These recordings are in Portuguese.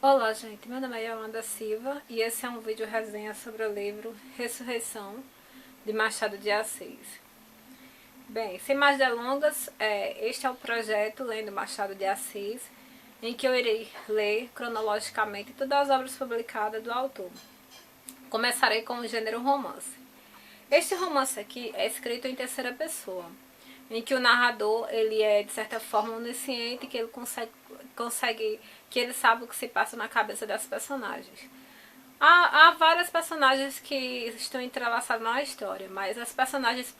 Olá, gente. Meu nome é Yolanda Silva e esse é um vídeo resenha sobre o livro Ressurreição, de Machado de Assis. Bem, sem mais delongas, este é o projeto Lendo Machado de Assis, em que eu irei ler cronologicamente todas as obras publicadas do autor. Começarei com o gênero romance. Este romance aqui é escrito em terceira pessoa, em que o narrador ele é de certa forma onisciente, que ele consegue que ele sabe o que se passa na cabeça das personagens. Há várias personagens que estão entrelaçadas na história, mas as personagens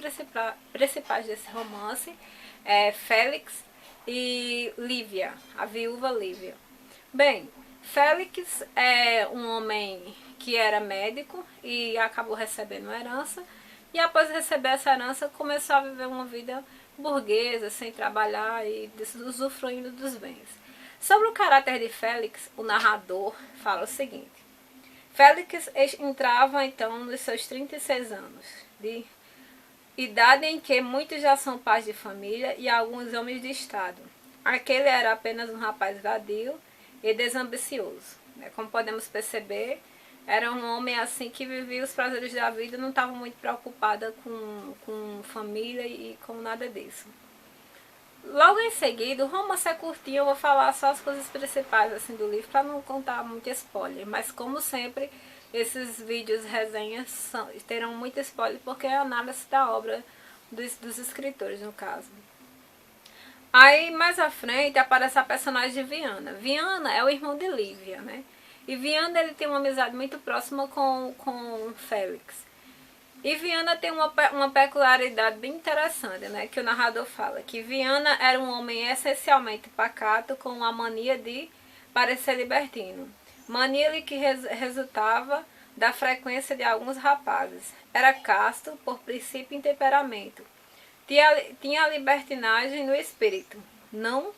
principais desse romance é Félix e Lívia, a viúva Lívia. Bem, Félix é um homem que era médico e acabou recebendo uma herança, e após receber essa herança começou a viver uma vida burguesa, sem trabalhar e usufruindo dos bens. Sobre o caráter de Félix, o narrador fala o seguinte: Félix entrava então nos seus 36 anos, de idade em que muitos já são pais de família e alguns homens de estado. Aquele era apenas um rapaz vadio e desambicioso. Como podemos perceber, era um homem assim que vivia os prazeres da vida, não estava muito preocupada com família e com nada disso. Logo em seguida, o romance é curtinho, eu vou falar só as coisas principais assim do livro para não contar muito spoiler, mas como sempre, esses vídeos resenhas terão muito spoiler porque é a análise da obra dos escritores no caso. Aí mais à frente aparece a personagem de Viana. Viana é o irmão de Lívia, né? E Viana ele tem uma amizade muito próxima com Félix. E Viana tem uma peculiaridade bem interessante, né? Que o narrador fala que Viana era um homem essencialmente pacato, com a mania de parecer libertino. Mania que resultava da frequência de alguns rapazes. Era casto por princípio e temperamento. Tinha a libertinagem no espírito, não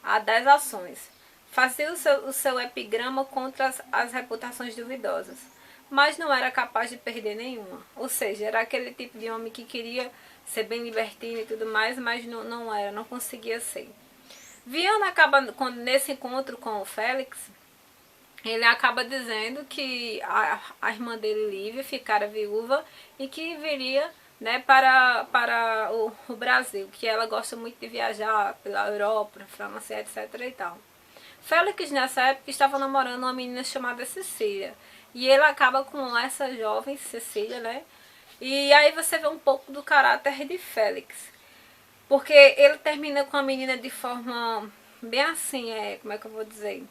a das ações. Fazia o seu epigrama contra as reputações duvidosas, mas não era capaz de perder nenhuma. Ou seja, era aquele tipo de homem que queria ser bem libertino e tudo mais, mas não conseguia ser. Viana acaba, nesse encontro com o Félix, ele acaba dizendo que a irmã dele, Lívia, ficara viúva e que viria, né, para o Brasil, que ela gosta muito de viajar pela Europa, França, etc. e tal. Félix, nessa época, estava namorando uma menina chamada Cecília. E ele acaba com essa jovem Cecília, né? E aí você vê um pouco do caráter de Félix. Porque ele termina com a menina de forma bem assim, como é que eu vou dizer?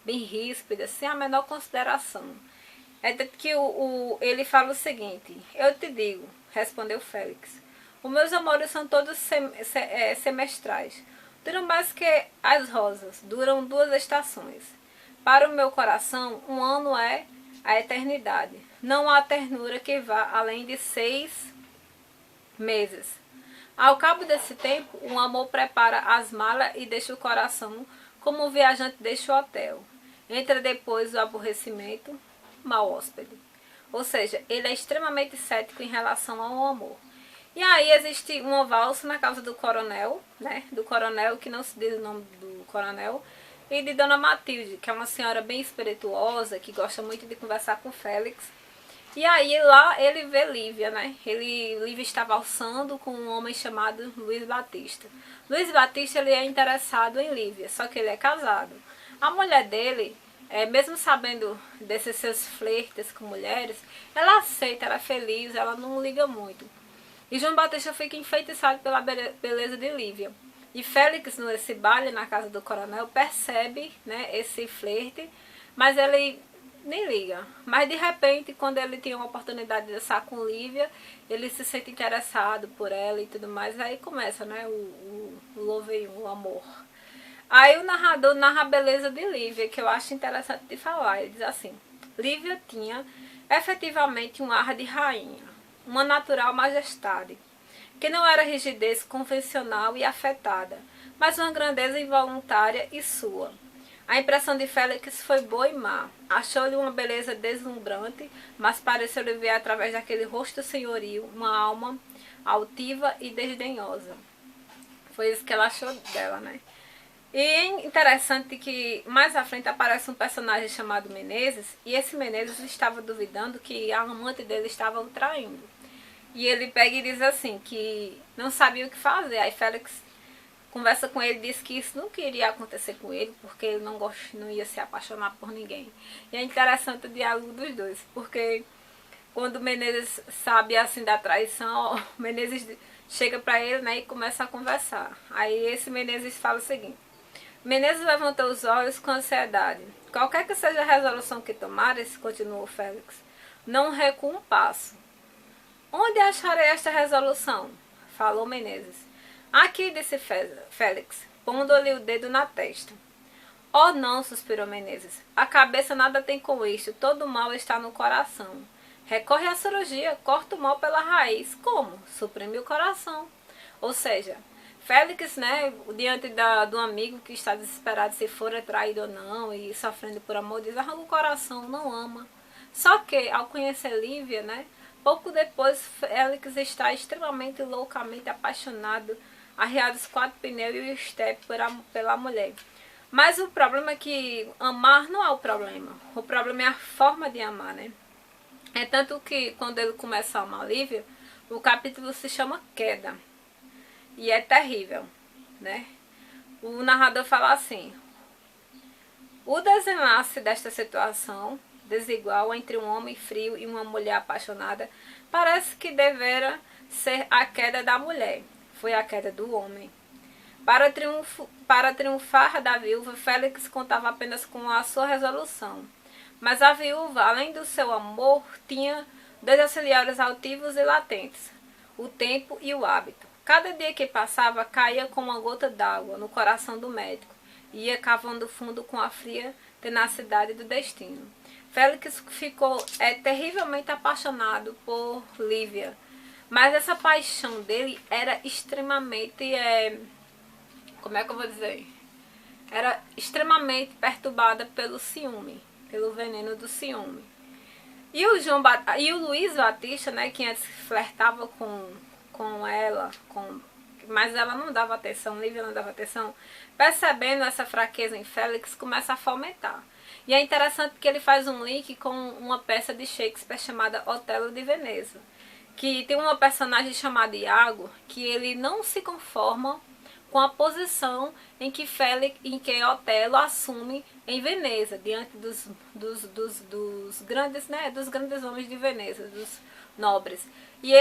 Bem ríspida, sem a menor consideração. É que ele fala o seguinte: eu te digo, respondeu Félix, os meus amores são todos semestrais. Duram mais que as rosas, duram 2 estações. Para o meu coração, um ano é a eternidade. Não há ternura que vá além de 6 meses. Ao cabo desse tempo, um amor prepara as malas e deixa o coração como um viajante deixa o hotel. Entra depois o aborrecimento, mau hóspede. Ou seja, ele é extremamente cético em relação ao amor. E aí existe uma valsa na casa do coronel, né? Do coronel, que não se diz o nome do coronel, e de Dona Matilde, que é uma senhora bem espirituosa, que gosta muito de conversar com Félix. E aí lá ele vê Lívia, né? Lívia está valsando com um homem chamado Luiz Batista. Luiz Batista ele é interessado em Lívia, só que ele é casado. A mulher dele, mesmo sabendo desses seus flertes com mulheres, ela aceita, ela é feliz, ela não liga muito. E João Batista fica enfeitiçado pela beleza de Lívia. E Félix, nesse baile na casa do coronel, percebe, né, esse flerte, mas ele nem liga. Mas de repente, quando ele tem uma oportunidade de dançar com Lívia, ele se sente interessado por ela e tudo mais. Aí começa, né, o love, o amor. Aí o narrador narra a beleza de Lívia, que eu acho interessante de falar. Ele diz assim: Lívia tinha efetivamente um ar de rainha, uma natural majestade, que não era rigidez convencional e afetada, mas uma grandeza involuntária e sua. A impressão de Félix foi boa e má. Achou-lhe uma beleza deslumbrante, mas pareceu-lhe ver através daquele rosto senhoril uma alma altiva e desdenhosa. Foi isso que ela achou dela, né? E é interessante que mais à frente aparece um personagem chamado Menezes, e esse Menezes estava duvidando que a amante dele estava o traindo. E ele pega e diz assim, que não sabia o que fazer. Aí Félix conversa com ele e diz que isso nunca iria acontecer com ele, porque ele não ia se apaixonar por ninguém. E é interessante o diálogo dos dois, porque quando Menezes sabe assim da traição, Menezes chega para ele, né, e começa a conversar. Aí esse Menezes fala o seguinte: Menezes levantou os olhos com ansiedade. Qualquer que seja a resolução que tomares, continuou Félix, não recua um passo. Onde acharei esta resolução? Falou Menezes. Aqui, disse Félix, pondo-lhe o dedo na testa. Oh não, suspirou Menezes. A cabeça nada tem com isto, todo o mal está no coração. Recorre à cirurgia, corta o mal pela raiz. Como? Suprime o coração. Ou seja, Félix, né, diante do amigo que está desesperado se for traído ou não e sofrendo por amor, diz: arranca o coração, não ama. Só que, ao conhecer Lívia, né, pouco depois Félix está extremamente loucamente apaixonado, arriado os 4 pneus e o estepe pela mulher. Mas o problema é que amar não é o problema. O problema é a forma de amar, né? É tanto que quando ele começa a amar Lívia, o capítulo se chama Queda. E é terrível, né? O narrador fala assim: o desenlace desta situação desigual entre um homem frio e uma mulher apaixonada parece que devera ser a queda da mulher. Foi a queda do homem. Para triunfar da viúva, Félix contava apenas com a sua resolução. Mas a viúva, além do seu amor, tinha 2 auxiliares altivos e latentes: o tempo e o hábito. Cada dia que passava caía como uma gota d'água no coração do médico e ia cavando fundo com a fria tenacidade do destino. Félix ficou terrivelmente apaixonado por Lívia, mas essa paixão dele era extremamente, como é que eu vou dizer? Era extremamente perturbada pelo ciúme, pelo veneno do ciúme. E o Luiz Batista, né, que antes flertava com ela, mas ela não dava atenção, Lívia não dava atenção, percebendo essa fraqueza em Félix, começa a fomentar. E é interessante que ele faz um link com uma peça de Shakespeare chamada Otelo de Veneza, que tem uma personagem chamada Iago, que ele não se conforma com a posição em que Otelo assume em Veneza, diante dos grandes, né, dos grandes homens de Veneza, dos nobres. E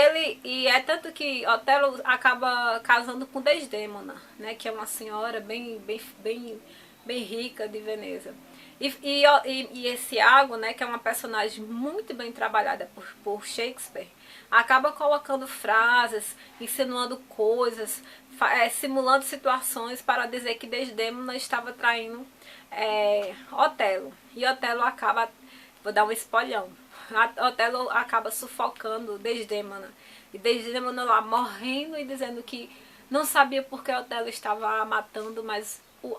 é tanto que Otelo acaba casando com Desdémona, né, que é uma senhora bem rica de Veneza. E esse Iago, né, que é uma personagem muito bem trabalhada por Shakespeare, acaba colocando frases, insinuando coisas, simulando situações para dizer que Desdémona estava traindo Otelo. E Otelo acaba, vou dar um spoilão, Otelo acaba sufocando Desdémona. E Desdémona lá morrendo e dizendo que não sabia por que Otelo estava matando, mas o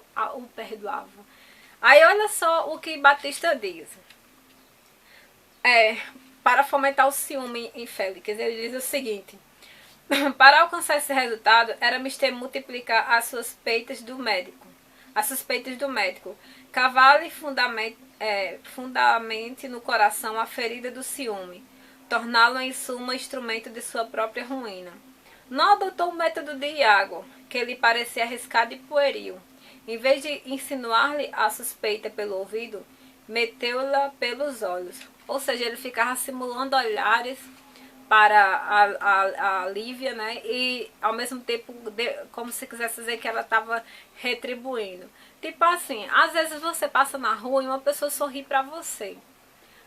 perdoava. Aí olha só o que Batista diz. Para fomentar o ciúme em Félix, ele diz o seguinte: para alcançar esse resultado, era mister multiplicar as suspeitas do médico. Cavale fundamente no coração a ferida do ciúme, torná-lo em suma instrumento de sua própria ruína. Não adotou o método de Iago, que lhe parecia arriscado e pueril. Em vez de insinuar-lhe a suspeita pelo ouvido, meteu-la pelos olhos. Ou seja, ele ficava simulando olhares para a Lívia, né? E ao mesmo tempo, como se quisesse dizer que ela estava retribuindo. Tipo assim, às vezes você passa na rua e uma pessoa sorri para você,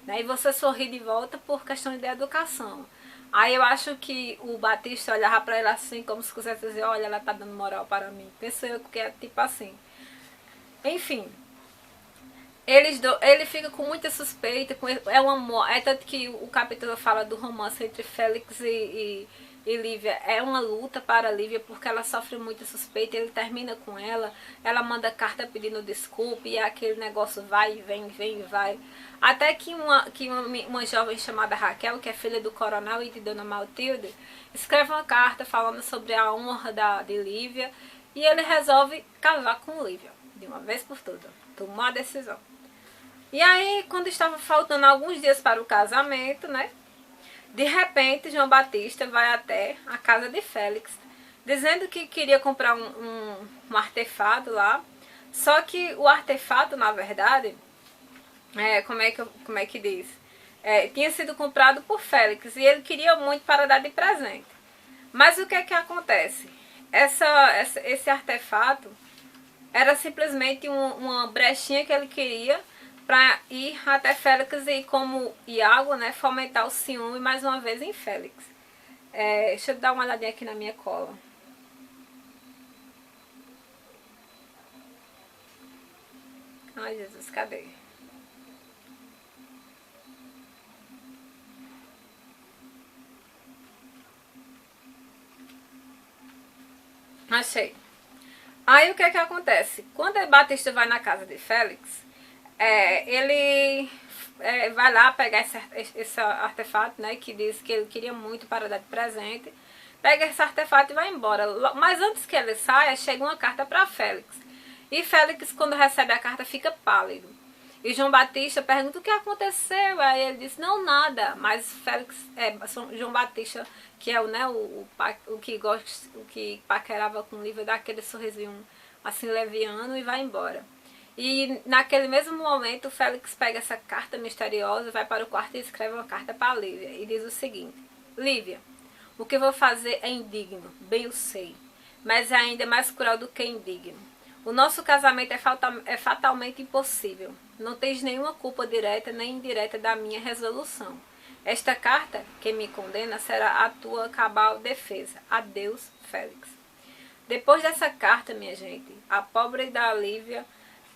né? E você sorri de volta por questão de educação. Aí eu acho que o Batista olhava para ela assim, como se quisesse dizer: olha, ela tá dando moral para mim. Penso eu que é tipo assim. Enfim, ele fica com muita suspeita, é um amor. É tanto que o capítulo fala do romance entre Félix e Lívia. É uma luta para Lívia, porque ela sofre muita suspeita. Ele termina com ela manda carta pedindo desculpa, e aquele negócio vai e vem, vem e vai. Até que uma jovem chamada Raquel, que é filha do coronel e de Dona Matilde, escreve uma carta falando sobre a honra de Lívia, e ele resolve casar com Lívia. de uma vez por todas. Tomou a decisão. E aí, quando estava faltando alguns dias para o casamento, né? De repente, João Batista vai até a casa de Félix, dizendo que queria comprar um artefato lá. Só que o artefato, na verdade, como é que diz? Tinha sido comprado por Félix e ele queria muito para dar de presente. Mas o que é que acontece? Esse artefato era simplesmente uma brechinha que ele queria para ir até Félix e, como Iago, né, fomentar o ciúme mais uma vez em Félix. Deixa eu dar uma olhadinha aqui na minha cola. Ai, Jesus, cadê? Achei. Aí o que é que acontece? Quando o Batista vai na casa de Félix, ele vai lá pegar esse artefato, né, que diz que ele queria muito para dar de presente. Pega esse artefato e vai embora. Mas antes que ele saia, chega uma carta para Félix. E Félix, quando recebe a carta, fica pálido. E João Batista pergunta o que aconteceu. Aí ele diz, não, nada. Mas Félix, João Batista, que é o que paquerava com Lívia, dá aquele sorrisinho assim leviano e vai embora. E naquele mesmo momento, Félix pega essa carta misteriosa, vai para o quarto e escreve uma carta para Lívia. E diz o seguinte: Lívia, o que vou fazer é indigno, bem eu sei, mas é ainda mais cruel do que indigno. O nosso casamento é fatalmente impossível. Não tens nenhuma culpa direta nem indireta da minha resolução. Esta carta, que me condena, será a tua cabal defesa. Adeus, Félix. Depois dessa carta, minha gente, a pobre da Lívia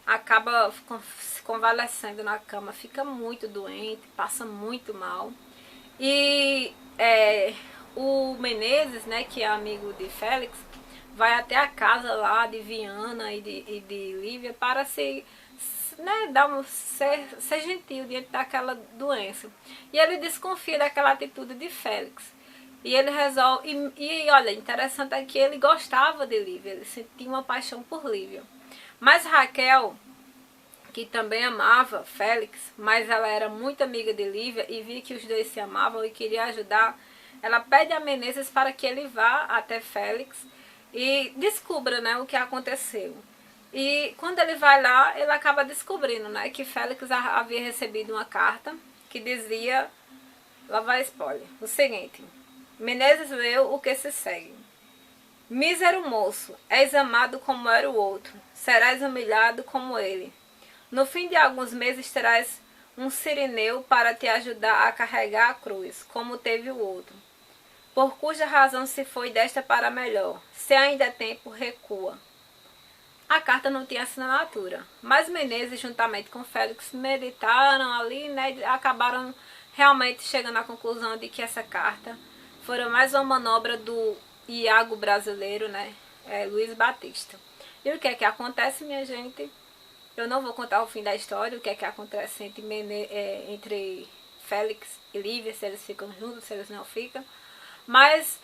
acaba se convalescendo na cama, fica muito doente, passa muito mal. E o Menezes, né, que é amigo de Félix, vai até a casa lá de Viana e de Lívia para ser gentil diante daquela doença. E ele desconfia daquela atitude de Félix. E ele resolve. E olha, interessante é que ele gostava de Lívia, ele sentia uma paixão por Lívia. Mas Raquel, que também amava Félix, mas ela era muito amiga de Lívia e via que os dois se amavam e queria ajudar, ela pede a Menezes para que ele vá até Félix e descubra, né, o que aconteceu. E quando ele vai lá, ele acaba descobrindo, né, que Félix havia recebido uma carta que dizia, lá vai spoiler, o seguinte: Menezes leu o que se segue. Mísero moço, és amado como era o outro, serás humilhado como ele. No fim de alguns meses terás um sirineu para te ajudar a carregar a cruz, como teve o outro, por cuja razão se foi desta para melhor. Se ainda é tempo, recua. A carta não tinha assinatura, mas Menezes, juntamente com Félix, meditaram ali, né, e acabaram realmente chegando à conclusão de que essa carta foi mais uma manobra do Iago brasileiro, né, Luiz Batista. E o que é que acontece, minha gente? Eu não vou contar o fim da história, o que é que acontece entre Félix e Lívia, se eles ficam juntos, se eles não ficam. Mas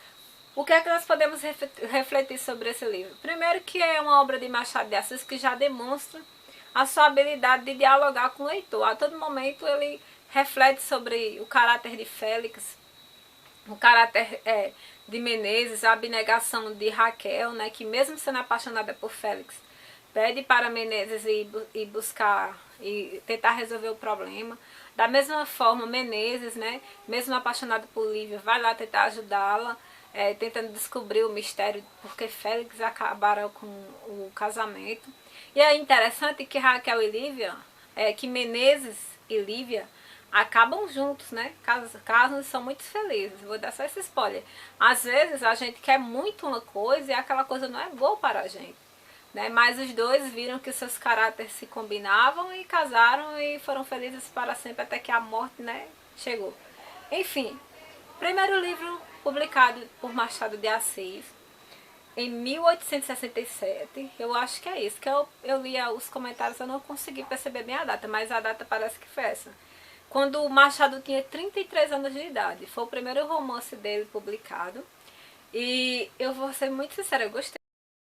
o que é que nós podemos refletir sobre esse livro? Primeiro, que é uma obra de Machado de Assis que já demonstra a sua habilidade de dialogar com o leitor. A todo momento ele reflete sobre o caráter de Félix, o caráter de Menezes, a abnegação de Raquel, né, que mesmo sendo apaixonada por Félix, pede para Menezes ir buscar e tentar resolver o problema. Da mesma forma, Menezes, né, mesmo apaixonado por Lívia, vai lá tentar ajudá-la, tentando descobrir o mistério porque Félix acabaram com o casamento. E é interessante que Raquel e Lívia, que Menezes e Lívia acabam juntos, né? Casam e são muito felizes. Vou dar só esse spoiler. Às vezes a gente quer muito uma coisa e aquela coisa não é boa para a gente, né? Mas os dois viram que seus caráteres se combinavam e casaram e foram felizes para sempre até que a morte, né, chegou. Enfim, primeiro livro publicado por Machado de Assis em 1867, eu acho que é isso, que eu lia os comentários, eu não consegui perceber bem a data, mas a data parece que foi essa. Quando o Machado tinha 33 anos de idade, foi o primeiro romance dele publicado, e eu vou ser muito sincera, eu gostei.